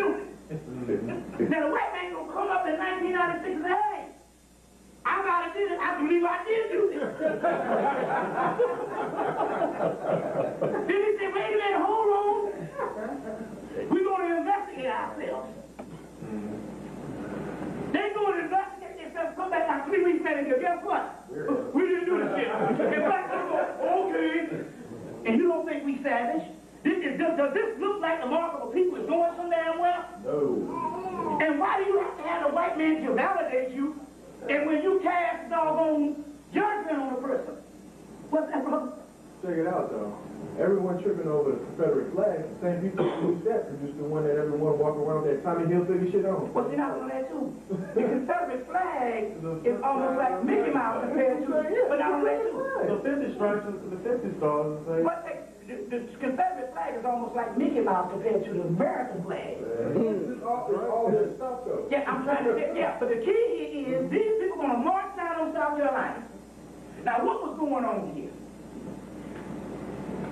doing. Now the white man gonna come up in 1996 and say, hey, I gotta do it. I believe I did do this. Then he said, wait a minute, hold on. We're gonna investigate ourselves. They gonna investigate themselves, come back like 3 weeks later and go, guess what? We didn't do this shit. And black people go, okay. And you don't think we savage? Does this look like the remarkable people is going some damn well? No. And why do you have to have the white man to validate you? And when you cast doggone judgment on a person? What's that, brother? Check it out, though. Everyone tripping over the Confederate flag, the same people who produced that produced the one that everyone walking around with that Tommy Hilfiger shit on. Well, see, not on that too. The Confederate flag is almost like Mickey Mouse compared to, but not on that too. The 50 stripes, the 50 stars, and say. But the Confederate flag is almost like Mickey Mouse compared to the American flag. All this stuff, though. Yeah, I'm trying to get, yeah. But the key is these people are going to march down on South Carolina. Now, what was going on here?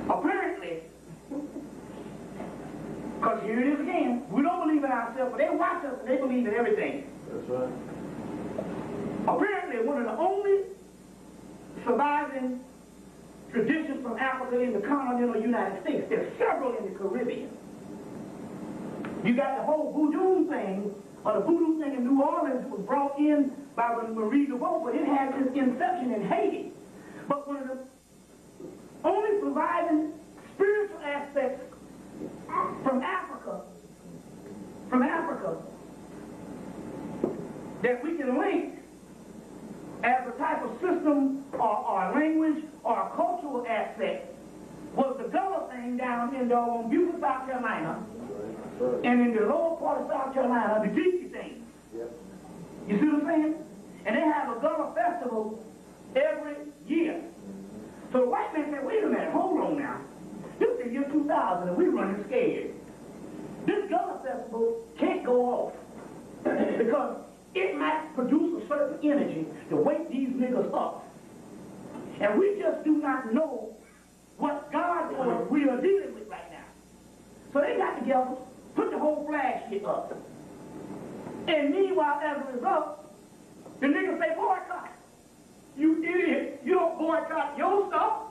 Apparently, because here it is again, we don't believe in ourselves, but they watch us and they believe in everything. That's right. Apparently, one of the only surviving traditions from Africa in the continental United States, there's several in the Caribbean. You got the whole voodoo thing, or the voodoo thing in New Orleans was brought in by Marie Laveau, but it had its inception in Haiti. But one of the only surviving spiritual aspects from Africa, that we can link as a type of system or language or a cultural aspect was the Gullah thing down in Beaufort, South Carolina, and in the lower part of South Carolina, the Geechee thing. Yep. You see what I'm saying? And they have a Gullah festival every year. So the white man said, wait a minute, hold on now. This is the year 2000 and we're running scared. This Gullah festival can't go off because it might produce a certain energy to wake these niggas up. And we just do not know what God or we are dealing with right now. So they got together, put the whole flag shit up. And meanwhile, as a result, the niggas say boycott. You idiot, you don't boycott your stuff.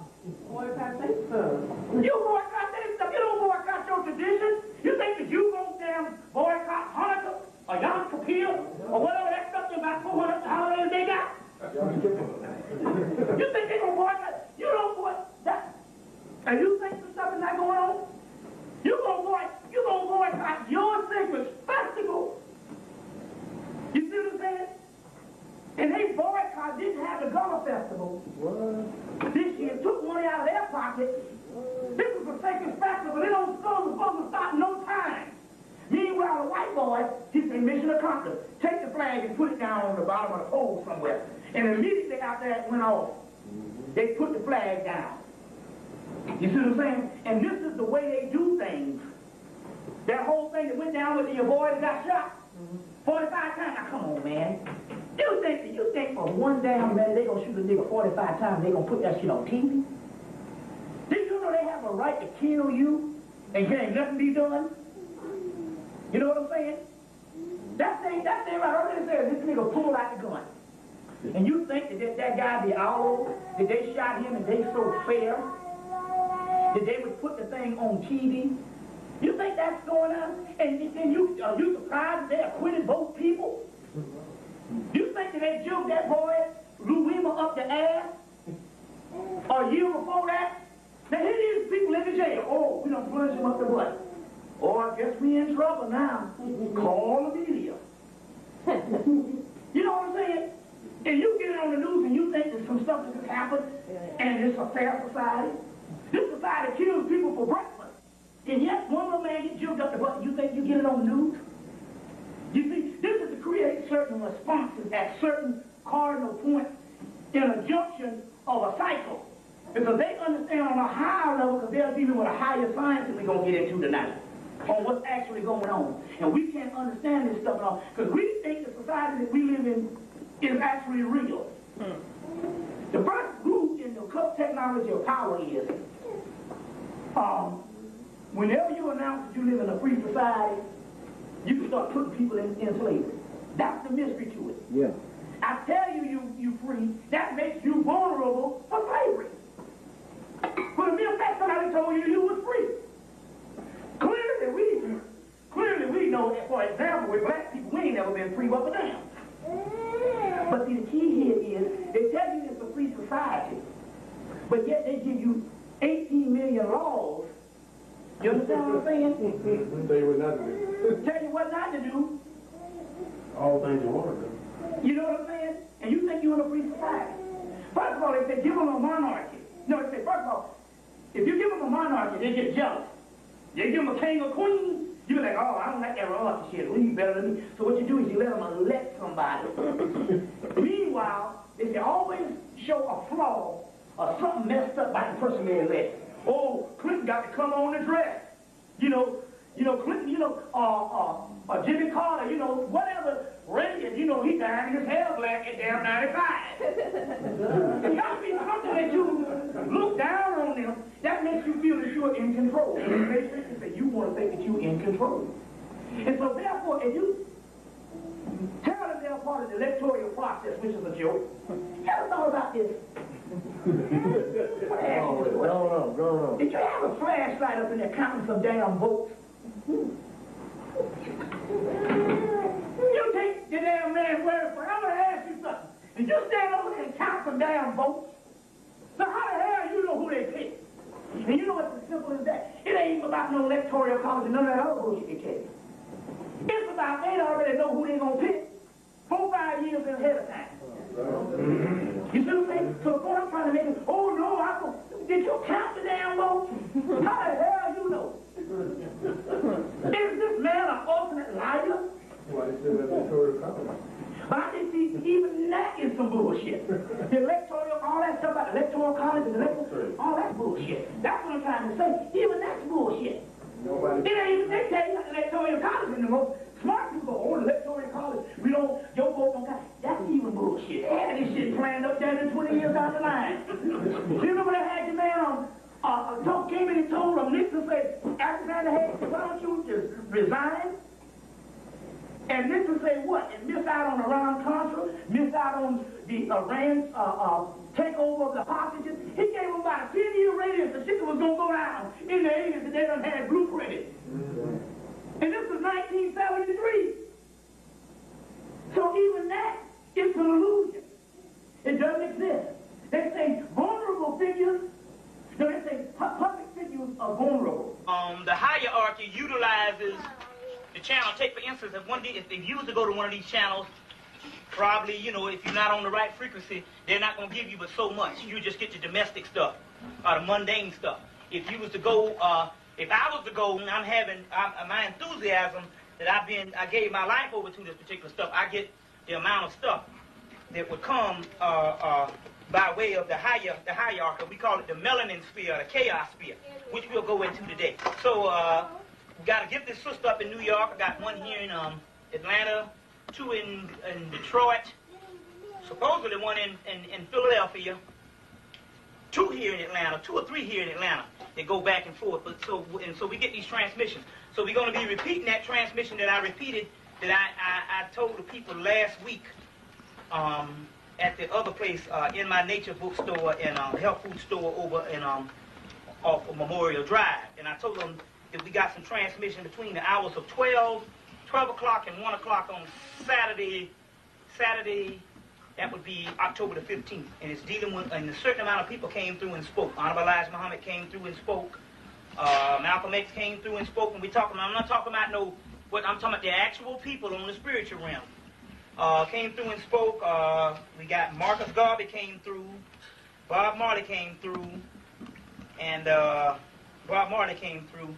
Boycott their stuff. You boycott their stuff. You don't boycott your tradition. You think that you gonna damn boycott Hanukkah or Yom Kippur or whatever that stuff is about 400 holidays they got? You think they gonna boycott? You don't boycott that. And you think some stuff is not going on? You gonna boycott your sacred festival. You see what I'm saying? And they boycott, didn't have the Gullah Festival. What? This year took money out of their pocket. This was a sacred festival. They don't supposed to stop no time. Meanwhile, the white boy, he said, mission accomplished. Take the flag and put it down on the bottom of the pole somewhere. And immediately after that went off, they put the flag down. You see what I'm saying? And this is the way they do things. That whole thing that went down with your boy that got shot 45 times. Now, come on, man. You think for one damn minute they gonna shoot a nigga 45 times, they gonna put that shit on TV? Did you know they have a right to kill you and can't nothing be done? You know what I'm saying? That thing right over there, this nigga pulled out the gun. And you think that guy, the owl, that they shot him and they so fair? That they would put the thing on TV? You think that's going on? And you surprised that they acquitted both people? You think that they juked that boy, Lou Weaver, up the ass? Or a year before that? Now here these people in the jail. Oh, we done plunged him up the butt. Oh, I guess we in trouble now. Call the media. You know what I'm saying? And you get it on the news and you think that some stuff has happened and it's a fair society. This society kills people for breakfast. And yet one little man gets juked up the butt and you think you get it on the news? You see, this is to create certain responses at certain cardinal points in a junction of a cycle. Because they understand on a higher level, because they're dealing with a higher science that we're going to get into tonight, on what's actually going on. And we can't understand this stuff at all, because we think the society that we live in is actually real. The first group in the technology of power is, whenever you announce that you live in a free society, you can start putting people in slavery. That's the mystery to it. Yeah. I tell you, you free, that makes you vulnerable for slavery. For the mere fact somebody told you was free. Clearly we know that, for example, with black people, we ain't never been free up or down. But see, the key here is, they tell you it's a free society, but yet they give you 18 million laws. You understand what I'm saying? Tell you what not to do. Tell you what not to do. All things you want to do. You know what I'm saying? And you think you're in a free society. First of all, they say give them a monarchy. No, they say, first of all, if you give them a monarchy, they get jealous. You give them a king or queen, you be like, oh, I don't like that royalty shit. You better than me. So what you do is you let them elect somebody. Meanwhile, if you always show a flaw or something messed up by the person they elect. Oh, Clinton got to come on the dress. You know, Clinton, or Jimmy Carter, whatever. Reagan, he dyed his hair black at damn 95. It got to be something that you look down on them that makes you feel that you're in control. And basically that you want to think that you're in control. And so therefore, if you tell them they're part of the electoral process, which is a joke, you ever thought about this? Go on. Did you have a flashlight up in there counting some damn votes? You take the damn man's word for it. I'm going to ask you something. Did you stand over there and count some damn votes? So how the hell you know who they picked? And you know what's as simple as that? It ain't even about no electoral college and none of that other bullshit they tell you. It's about they already know who they going to pick 4-5 years ahead of time. You see what I'm saying? So the point I'm trying to make is, oh no, did you count the damn votes? How the hell you know? Is this man an ultimate liar? Why they still have electoral college? But I think even that is some bullshit. The electoral, all that stuff about electoral college and all that's bullshit. That's what I'm trying to say. Even that's bullshit. It ain't even they tell you electoral college and the most smart people go, oh, electoral college, your vote don't count. That's even bullshit. They had this shit planned up there 20 years down the line. You remember they had your man came in and told him, Nixon said, Alexander Hayes, why don't you just resign? And Nixon said what? And miss out on Iran-Contra, miss out on the Iran takeover of the hostages. He gave them about a 10-year radius. The shit was going to go down in the 80s and they done had blueprinted. And this was 1973. So even that is an illusion. It doesn't exist. They say vulnerable figures. No, they say public figures are vulnerable. The hierarchy utilizes the channel. Take, for instance, if you was to go to one of these channels, probably, if you're not on the right frequency, they're not going to give you but so much. You just get the domestic stuff, or the mundane stuff. If you was to go, if I was to go, and I'm having my enthusiasm that I gave my life over to this particular stuff, I get the amount of stuff that would come by way of the hierarchy. We call it the melanin sphere, the chaos sphere, which we'll go into today. So, got a gifted sister up in New York. I got one here in Atlanta, 2 in Detroit, supposedly one in Philadelphia, 2 here in Atlanta, 2 or 3 here in Atlanta. They go back and forth. But so we get these transmissions. So we're going to be repeating that transmission that I repeated that I told the people last week at the other place in my nature bookstore and health food store over in off of Memorial Drive. And I told them that we got some transmission between the hours of 12 o'clock and 1 o'clock on Saturday, that would be October the 15th. And it's dealing with, and a certain amount of people came through and spoke. Honorable Elijah Muhammad came through and spoke. Malcolm X came through and spoke. And I'm not talking about I'm talking about the actual people on the spiritual realm. Came through and spoke. We got Marcus Garvey came through. Bob Marley came through. And Bob Marley came through.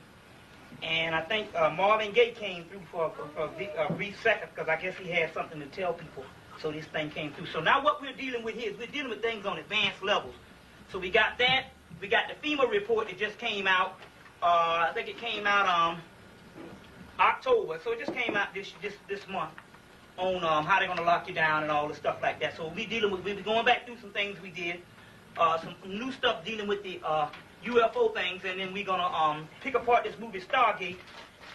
And I think Marvin Gaye came through for a brief second because I guess he had something to tell people. So this thing came through. So now what we're dealing with here is we're dealing with things on advanced levels. So we got that. We got the FEMA report that just came out. I think it came out October. So it just came out this month on how they're going to lock you down and all the stuff like that. So we're going back through some things we did. Some new stuff dealing with the UFO things, and then we're going to pick apart this movie Stargate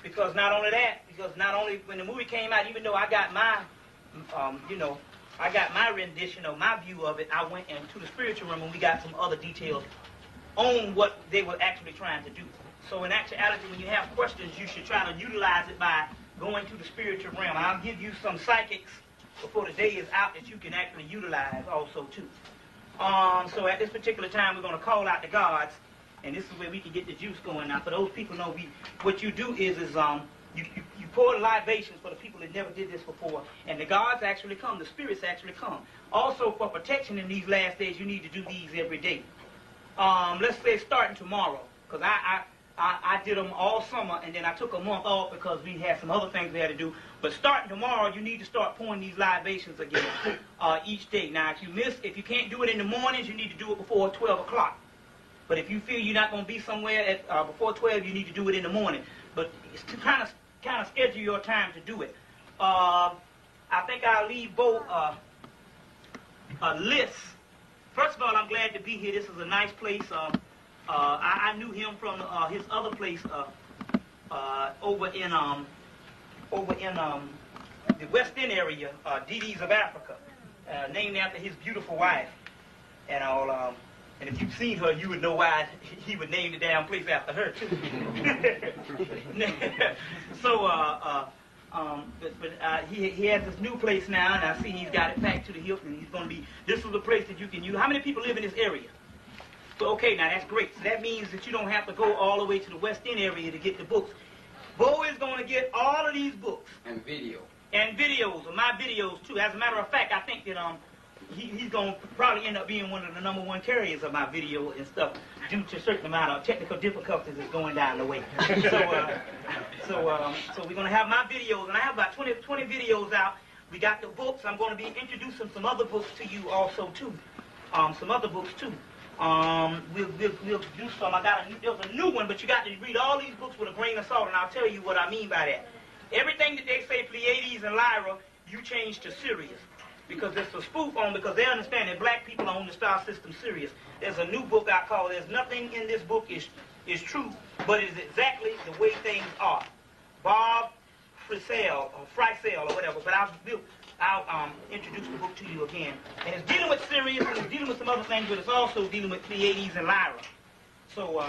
because not only when the movie came out, even though I got my, I got my rendition or my view of it, I went into the spiritual realm and we got some other details on what they were actually trying to do. So in actuality, when you have questions, you should try to utilize it by going to the spiritual realm. I'll give you some psychics before the day is out that you can actually utilize also too. So at this particular time, we're going to call out the gods, and this is where we can get the juice going. Now, for those people know, what you do is you pour libations for the people that never did this before, and the gods actually come, the spirits actually come. Also, for protection in these last days, you need to do these every day. Let's say starting tomorrow, because I did them all summer, and then I took a month off because we had some other things we had to do. But starting tomorrow, you need to start pouring these libations again each day. Now, if you can't do it in the mornings, you need to do it before 12 o'clock. But if you feel you're not going to be somewhere at before 12, you need to do it in the morning. But it's to kind of schedule your time to do it. I think I'll leave both lists. First of all, I'm glad to be here. This is a nice place. I knew him from his other place over in the West End area, DD's of Africa, named after his beautiful wife and all. And if you've seen her, you would know why he would name the damn place after her too. So, he has this new place now, and I see he's got it packed to the hilt, and he's going to be. This is a place that you can use. How many people live in this area? So, okay, now that's great. So that means that you don't have to go all the way to the West End area to get the books. Bo is going to get all of these books. And video. And videos, of my videos too. As a matter of fact, I think that he's going to probably end up being one of the #1 carriers of my video and stuff due to a certain amount of technical difficulties that's going down the way. So we're going to have my videos, and I have about 20 videos out. We got the books. I'm going to be introducing some other books to you also too. Some other books too. We'll do some. There's a new one, but you got to read all these books with a grain of salt, and I'll tell you what I mean by that. Everything that they say Pleiades and Lyra, you change to Sirius. Because it's a spoof on, because they understand that black people are on the star system Sirius. There's a new book I call There's Nothing in This Book is True, but it's exactly the way things are. Bob Frisell, or whatever, but I'll introduce the book to you again. And it's dealing with Sirius, and it's dealing with some other things, but it's also dealing with Pleiades and Lyra. So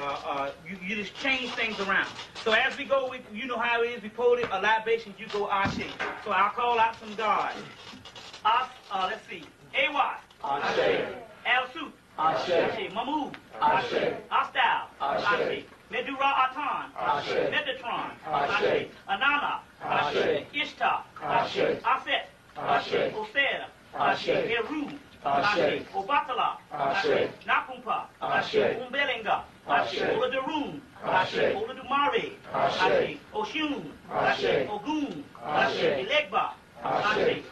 you just change things around. So as we go, you know how it is. We pour it, a libation, you go Ashe. So I'll call out some gods. Let's see. Awa. Ashe. Al-Sut. Ashe. Mahmoud. Ashe. Astal. Ashe. Medura Atan. Ashe. Metatron. Ashe. Anana. Ashe. Ishtar. Ashe. Aset. Ashe. Osera. Ashe. Heru. Ashe. Obatala. Ashe. Nakumpa. Ashe. Umbelenga. Ashe. Oladarun. Ashe. Oladumare. Ashe. Oshun. Ashe. Ogun. Ashe. Elegba. Ashe.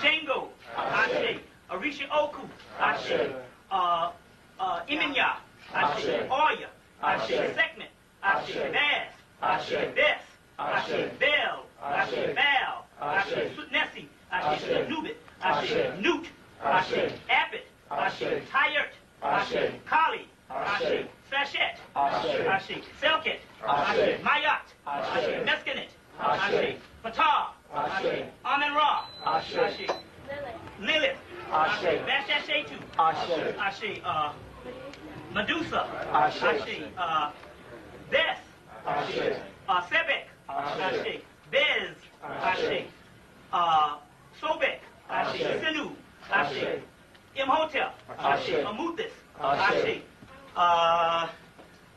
Shango. Ashe. Arisha Oku. Ashe. Iminya. Ashe. Oya. Ashe. Sekmet. Ashe. Baz. Ashe. Bess. Ashe. Bell. Ashe. Val. Ashe. Sutnesi. Ashe. Nubit. Ashe. Newt. Ashe. Abbott. Ashe. Tyert. Ashe. Kali. Ashe. Sachet. Ashe. Selket. Ashe. Mayat. Ashe. Meskinit. Ashe. Fatah. Ashe. Amen-Ra. Ashe. Lilith. Ashe. Vashashetu. Ashe. Medusa. Ashe. Beth. Ashe. Sebek. Ashe. Bez. Ashe. Sobek. Ashe. Sinu. Ashe. Imhotep. Ashe. Amuthis. Ashe.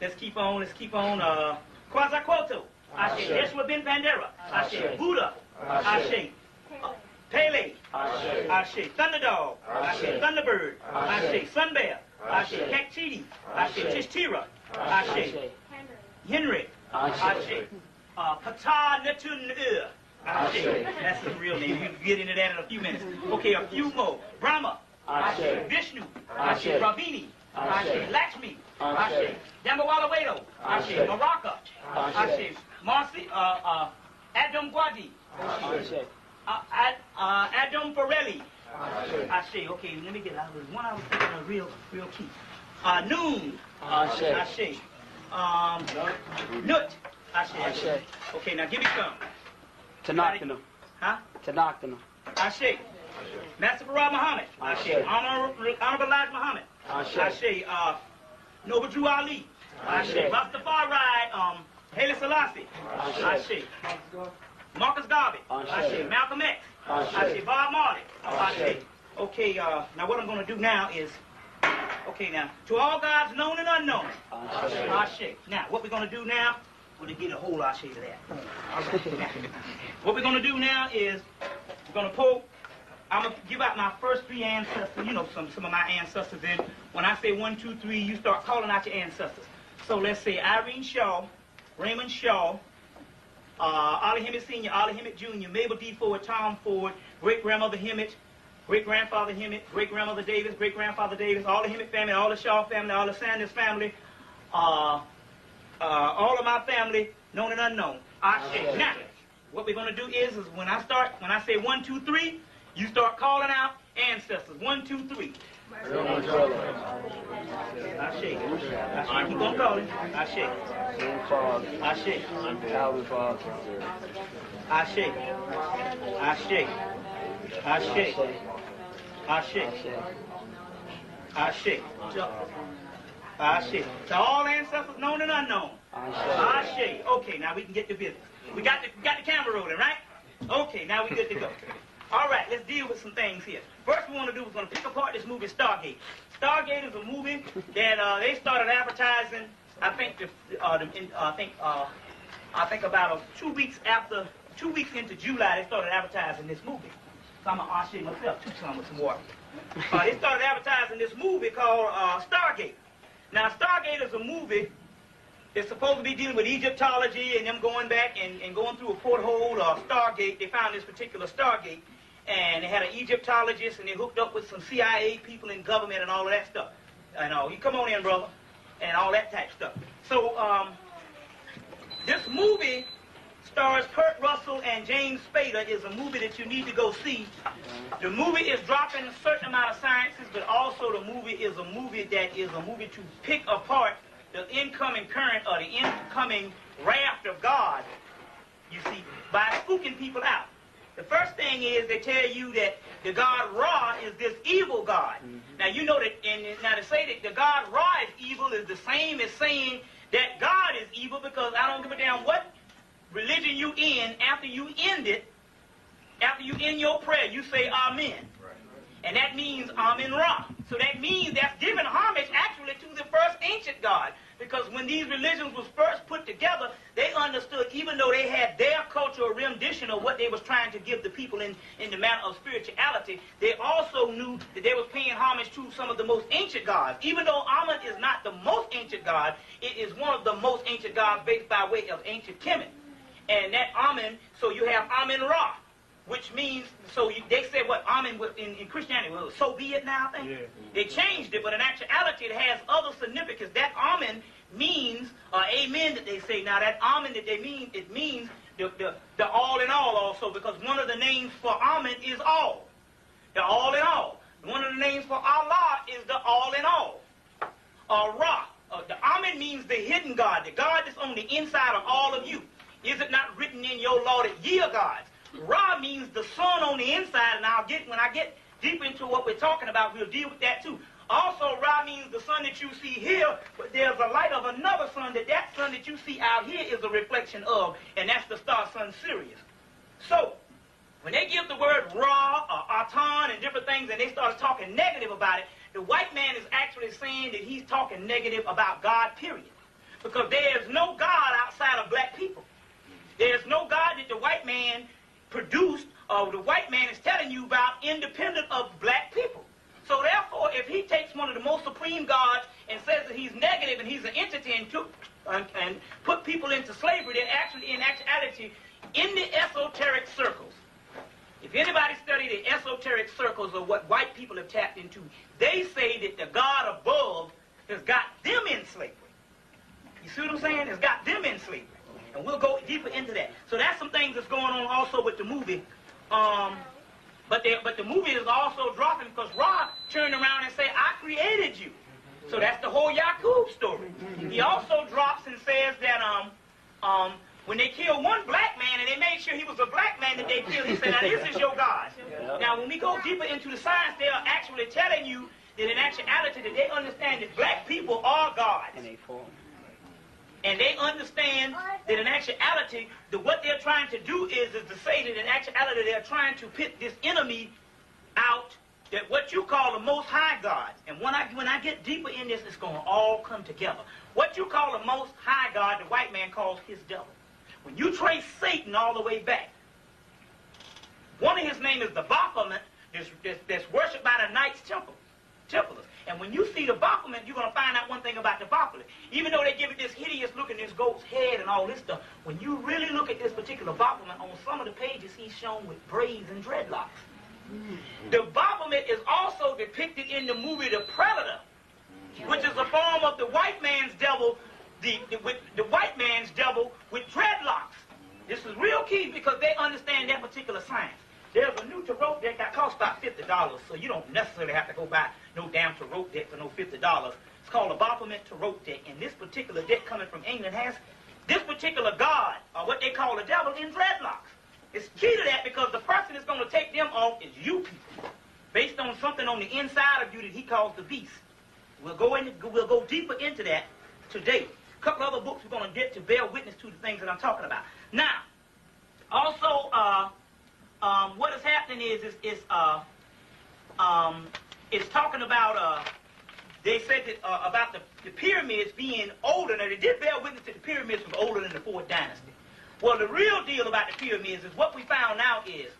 Let's keep on. Quetzalcoatl. Ashe. Yeshua ben Pandera. Ashe. Buddha. Ashe. Pele. Ashe. Thunderdog. Ashe. Thunderbird. Ashe. Sunbear. Ashe. Kakchidi. Ashe. Tishtira. Ashe. Henry. Ashe. Ptah Netun. Ashe. That's his real name. You can get into that in a few minutes. Okay, a few more. Brahma. Ashe. Vishnu. Ashe. Ravini. Ashe. Lakshmi. Ashe. Dambawala Wedo. Ashe. Maraka. Ashe. Marcy. Adam Gwadi. Adam Farelli. Ashe. Okay, let me get out of this. One I was thinking of real key. Noon. Ashe. Nut. Ashe. Ashe. Okay, now give me some. Tanakana. Huh? Tanakana. Ashe. Master Farad Muhammad. Ashe. Honorable Elijah Muhammad. Ashe. Ashe. Noble Drew Ali. Ashe. Rastafari. Haile Selassie. Ashe. Marcus Garvey. Ashe. Malcolm X. Ashe. Bob Marley. Ashe. Okay, now what I'm going to do now is, okay, now, to all gods known and unknown. Ashe. Now, what we're going to do now, we're going to get a whole Ashe to that. What we're going to do now is, we're going to pull, I'm going to give out my first three ancestors, you know, some of my ancestors. And when I say 1, 2, 3, you start calling out your ancestors. So let's say Irene Shaw, Raymond Shaw, Ollie Hemmitt Sr., Ollie Hemmitt Jr., Mabel D. Ford, Tom Ford, great-grandmother Hemmitt, great-grandfather Hemmitt, great-grandmother Davis, great-grandfather Davis, all the Hemmitt family, all the Shaw family, all the Sanders family, all of my family, known and unknown. Ashe. Now, what we're going to do is when I say 1, 2, 3, you start calling out ancestors. 1, 2, 3. Ashe. Keep on calling. Ashe. Ashe. Ashe. Ashe. Ashe. Ashe. Ashe. Ashe. To all ancestors known and unknown. Ashe. Okay, now we can get to business. We got the camera rolling, right? Okay, now we good to go. All right, let's deal with some things here. First, we want to do is going to pick apart this movie Stargate. Stargate is a movie that they started advertising. I think about 2 weeks into July, they started advertising this movie. So I'm gonna Ashe myself, took some with some water. They started advertising this movie called Stargate. Now, Stargate is a movie. It's supposed to be dealing with Egyptology and them going back and going through a porthole or Stargate. They found this particular Stargate, and they had an Egyptologist, and they hooked up with some CIA people in government and all of that stuff. And you come on in, brother, and all that type stuff. So this movie stars Kurt Russell and James Spader. Is a movie that you need to go see. The movie is dropping a certain amount of sciences, but also the movie is a movie that is a movie to pick apart the incoming current or the incoming wrath of God, you see, by spooking people out. The first thing is they tell you that the God Ra is this evil God. Now, you know that, now to say that the God Ra is evil is the same as saying that God is evil, because I don't give a damn what religion you in, after you end it, after you end your prayer, you say Amen. And that means Amen Ra. So that means that's giving homage actually to the first ancient God. Because when these religions was first put together, they understood, even though they had their cultural rendition of what they was trying to give the people in the matter of spirituality, they also knew that they was paying homage to some of the most ancient gods. Even though Amen is not the most ancient God, it is one of the most ancient gods based by way of ancient Kemet. And that Amen, so you have Amen Ra, which means, so they said what Amen in Christianity, well, so be it now thing. Yeah. They changed it, but in actuality it has other significance. That Amen means, amen that they say. Now that Amen that they mean, it means the all in all also, because one of the names for Amen is all. The all in all. One of the names for Allah is the all in all. Ra. The Amen means the hidden God, the God that's on the inside of all of you. Is it not written in your law that ye are gods? Ra means the sun on the inside, and when I get deep into what we're talking about, we'll deal with that too. Also, Ra means the sun that you see here, but there's a light of another sun, that sun that you see out here is a reflection of, and that's the star sun Sirius. So, when they give the word Ra or Atan and different things, and they start talking negative about it, the white man is actually saying that he's talking negative about God, period. Because there is no God outside of black people. There's no God that the white man produced, or the white man is telling you about, independent of black people. So therefore, if he takes one of the most supreme gods and says that he's negative and he's an entity and put people into slavery, they're actually, in actuality, in the esoteric circles. If anybody study the esoteric circles of what white people have tapped into, they say that the God above has got them in slavery. You see what I'm saying? Has got them in slavery. And we'll go deeper into that. So that's some things that's going on also with the movie. But the movie is also dropping because Ra turned around and said, I created you. So that's the whole Yaqub story. He also drops and says that when they killed one black man and they made sure he was a black man that they killed, he said, now this is your God. Now when we go deeper into the science, they are actually telling you that in actuality that they understand that black people are gods. And they understand that in actuality, that what they're trying to do is to say that in actuality they're trying to pit this enemy out, that what you call the Most High God. And when I get deeper in this, it's going to all come together. What you call the Most High God, the white man calls his devil. When you trace Satan all the way back, one of his name is the Baphomet, that's worshipped by the Knights Templars. And when you see the Baphomet, you're going to find out one thing about the Baphomet. Even though they give it this hideous look in this goat's head and all this stuff, when you really look at this particular Baphomet, on some of the pages he's shown with braids and dreadlocks. The Baphomet is also depicted in the movie The Predator, which is a form of the white man's devil, the white man's devil with dreadlocks. This is real key because they understand that particular science. There's a new tarot deck that costs about $50, so you don't necessarily have to go buy no damn tarot deck for no $50. It's called a Baphomet tarot deck, and this particular deck coming from England has this particular god, or what they call the devil, in dreadlocks. It's key to that because the person that's going to take them off is you people, based on something on the inside of you that he calls the beast. We'll go deeper into that today. A couple other books we're going to get to bear witness to the things that I'm talking about. Now, also, what is happening is it's talking about, they said that about the pyramids being older. Now, they did bear witness that the pyramids was older than the 4th dynasty. Well, the real deal about the pyramids is what we found out is,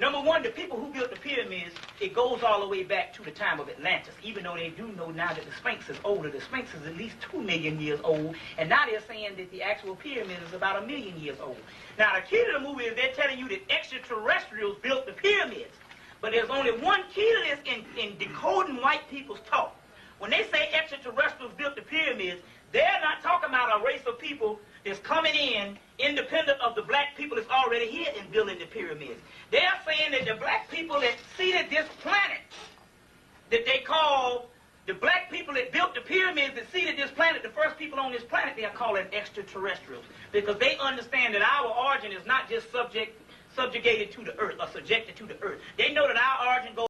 number one, the people who built the pyramids, it goes all the way back to the time of Atlantis, even though they do know now that the Sphinx is older. The Sphinx is at least 2 million years old, and now they're saying that the actual pyramid is about 1 million years old. Now, the key to the movie is they're telling you that extraterrestrials built the pyramids, but there's only one key to this in decoding white people's talk. When they say extraterrestrials built the pyramids, they're not talking about a race of people that's coming in independent of the black people that's already here and building the pyramids. They're saying that the black people that seeded this planet, that they call the black people that built the pyramids that seeded this planet, the first people on this planet, they are calling extraterrestrials, because they understand that our origin is not just subjugated to the earth or subjected to the earth. They know that our origin goes